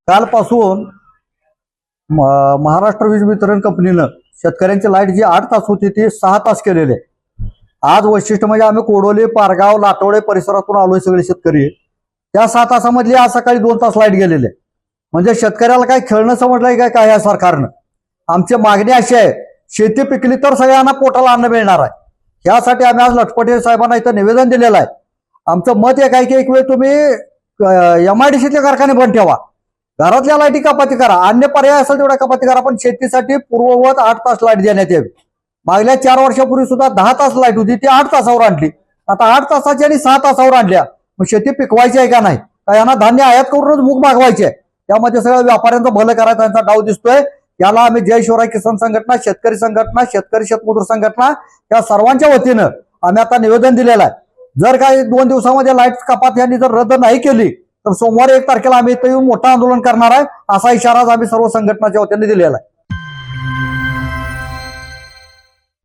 कालपासून महाराष्ट्र वीज वितरण कंपनीनं शेतकऱ्यांची लाईट जी 8 तास होती ती 6 तास केलेली आहे. आज वैशिष्ट्य म्हणजे आम्ही कोडोली, पारगाव, लाटोडे परिसरातून आलोय सगळे शेतकरी. त्या 6 तासामधली आज सकाळी 2 तास लाईट गेलेले. म्हणजे शेतकऱ्याला काय खेळणं समजलंय काय या सरकारनं. आमची मागणी अशी आहे, शेती पिकली तर सगळ्यांना पोटाला अन्न मिळणार आहे. यासाठी आम्ही आज लटपटे साहेबांना इथं निवेदन दिलेलं आहे. आमचं मत एक आहे की एक वेळ तुम्ही MIDCचे कारखाने बंद ठेवा, घरातल्या लाईटी कपाती करा, अन्य पर्याय असेल तेवढ्या कपाती करा, पण शेतीसाठी पूर्ववत 8 तास लाईट देण्यात यावी. मागल्या 4 वर्षापूर्वी सुद्धा 10 तास लाईट होती, ती 8 तासावर आणली. आता 8 तासाची आणि 6 तासावर आणल्या. मग शेती पिकवायची आहे का नाही, का यांना धान्य आयात करूनच भूक भागवायची आहे? त्यामध्ये सगळ्या व्यापाऱ्यांचं भलं करायचं त्यांचा डाव दिसतोय. याला आम्ही जय शिवराय किसान संघटना, शेतकरी संघटना, शेतकरी शेतमजूर संघटना या सर्वांच्या वतीनं आम्ही आता निवेदन दिलेलं आहे. जर काही 2 दिवसामध्ये लाईट कपात यांनी जर रद्द नाही केली तर सोमवारी 1 तारखेला आम्ही इथं येऊन मोठं आंदोलन करणार आहे, असा इशारा आम्ही सर्व संघटनाच्या वतीने दिलेला आहे.